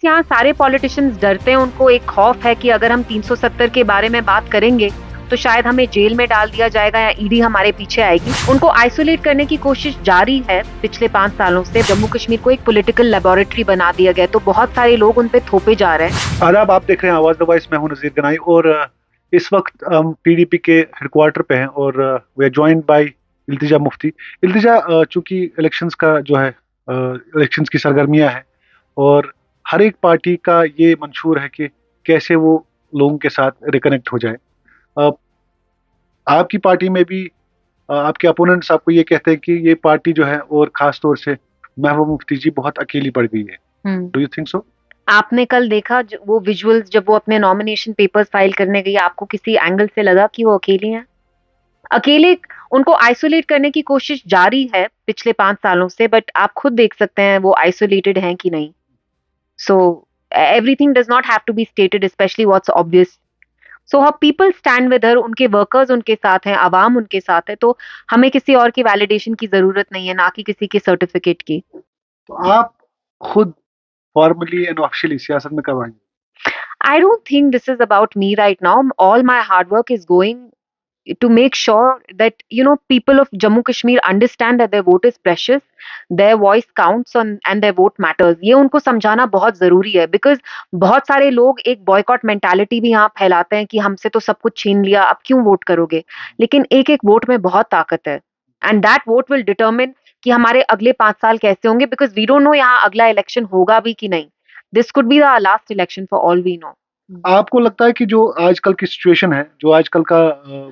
यहाँ सारे पॉलिटिशियंस डरते हैं, उनको एक खौफ है कि अगर हम 370 के बारे में बात करेंगे तो शायद हमें जेल में डाल दिया जाएगा या ईडी हमारे पीछे आएगी। उनको आइसोलेट करने की कोशिश जारी है पिछले 5 सालों से। जम्मू कश्मीर को एक पॉलिटिकल लेबोरेटरी बना दिया गया, तो बहुत सारे लोग उन पे थोपे जा रहे हैं। आदाब, आप देख रहे हैं आवाज द वॉइस। मैं हूं नजीर गनाई और इस वक्त हम पीडीपी के हेडक्वार्टर पे हैं और we are joined by Iltija Mufti. इल्तिजा, चूंकि इलेक्शंस का जो है इलेक्शंस की सरगर्मियां हैं और हर एक पार्टी का ये मंशूर है कि कैसे वो लोगों के साथ रिकनेक्ट हो जाए। अ, आपकी पार्टी में भी आपके अपोनेंट्स आपको ये कहते हैं कि ये पार्टी जो है और खास तौर से महबूबा मुफ्ती जी बहुत अकेली पड़ गई है। Do you think so? आपने कल देखा वो विजुअल्स, जब वो अपने नॉमिनेशन पेपर्स फाइल करने गई, आपको किसी एंगल से लगा कि वो अकेली हैं? अकेले उनको आइसोलेट करने की कोशिश जारी है पिछले 5 सालों से, बट आप खुद देख सकते हैं वो आइसोलेटेड हैं कि नहीं। So everything does not have to be stated, specially what's obvious. So her people stand with her, उनके वर्कर्स उनके साथ हैं, आवाम उनके साथ है, तो हमें किसी और की वैलिडेशन की जरूरत नहीं है, ना कि किसी के सर्टिफिकेट की। तो आप खुद फॉर्मली एंड ऑफिशियली सियासत में कब आएंगे? I don't think this is about me right now. All my hard work is going to make sure that people of Jammu Kashmir understand that their vote is precious, their voice counts on and their vote matters. ये उनको समझाना बहुत जरूरी है, because बहुत सारे लोग एक बॉयकॉट मेंटालिटी भी यहाँ फैलाते हैं कि हमसे तो सब कुछ छीन लिया, अब क्यों वोट करोगे। लेकिन एक एक वोट में बहुत ताकत है, and that vote will determine कि हमारे अगले 5 साल कैसे होंगे, बिकॉज वी डोंट नो यहाँ अगला इलेक्शन होगा भी कि नहीं। This could be the last election for all we know. आपको लगता है कि जो आजकल की सिचुएशन है, जो आजकल का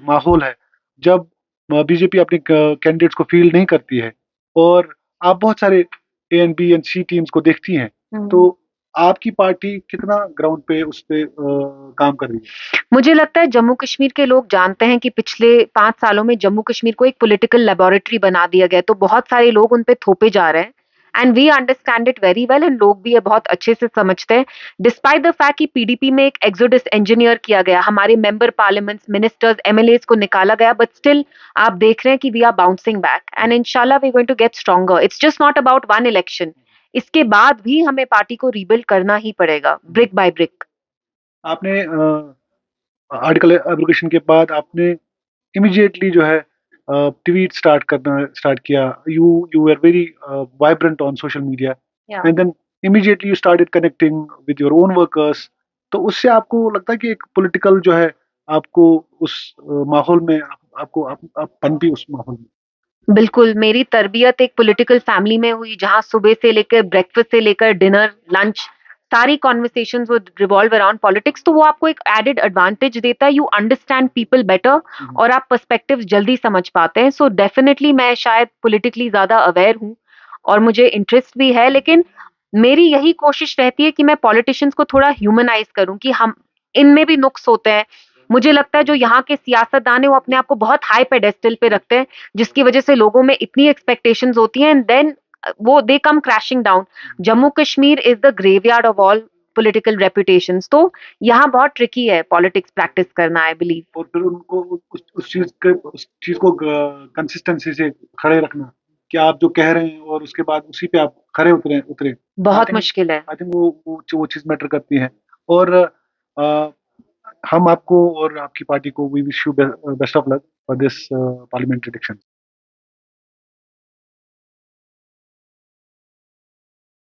माहौल है, जब बीजेपी अपने कैंडिडेट्स को फील्ड नहीं करती है और आप बहुत सारे A and B and C teams को देखती हैं, तो आपकी पार्टी कितना ग्राउंड पे उस पे काम कर रही है? मुझे लगता है जम्मू कश्मीर के लोग जानते हैं कि पिछले 5 सालों में जम्मू कश्मीर को एक पॉलिटिकल लेबोरेटरी बना दिया गया, तो बहुत सारे लोग उन पे थोपे जा रहे हैं, and we understand it very well, and लोग भी ये बहुत अच्छे से समझते हैं। डिस्पाइट द फैक्ट कि पीडीपी में एक एक्सोडस इंजीनियर किया गया, हमारे मेंबर पार्लियामेंट्स, मिनिस्टर्स, एमएलएस को निकाला गया, बट स्टिल आप देख रहे हैं कि we are bouncing back, and इंशाल्लाह we are going to get stronger. It's just not about one election, इसके बाद भी हमें पार्टी को रीबिल्ड करना ही पड़ेगा, ब्रिक बाय ब्रिक। आपने आर्टिकल एब्रोगेशन के बाद आपने इमीडिएटली जो है ट्वीट स्टार्ट किया। You were very vibrant on social media and then immediately you started connecting with your own workers. तो उससे आपको लगता है कि एक पॉलिटिकल जो है आपको उस माहौल में आपको आप पनपी उस माहौल में? बिल्कुल, मेरी तरबियत एक पॉलिटिकल फैमिली में हुई, जहाँ सुबह से लेकर ब्रेकफास्ट से लेकर डिनर, लंच, सारी conversations would revolve around politics. तो वो आपको एक एडेड एडवांटेज देता है, यू अंडरस्टैंड पीपल बेटर, और आप पर्सपेक्टिव्स जल्दी समझ पाते हैं। सो डेफिनेटली मैं शायद पॉलिटिकली ज़्यादा अवेयर हूँ और मुझे इंटरेस्ट भी है, लेकिन मेरी यही कोशिश रहती है कि मैं पॉलिटिशियंस को थोड़ा ह्यूमनाइज़ करूँ, कि हम इनमें भी नुक्स होते हैं। मुझे लगता है जो यहाँ के सियासतदान है वो अपने आप को बहुत हाई पेडेस्टल पे रखते हैं, जिसकी वजह से लोगों में इतनी एक्सपेक्टेशंस होती हैं, एंड देन वो they come crashing down. Jammu Kashmir is the graveyard of all political reputations, तो यहाँ बहुत ट्रिकी है पॉलिटिक्स प्रैक्टिस करना, आई बिलीव। और फिर उनको उस चीज को कंसिस्टेंसी से खड़े रखना कि आप जो कह रहे हैं और उसके बाद उसी पे आप खड़े उतरे उतरे। बहुत मुश्किल है। आई थिंक वो चीज मैटर करती है। और हम आपको और आपकी पार्टी को we wish you best of luck for this parliamentary election.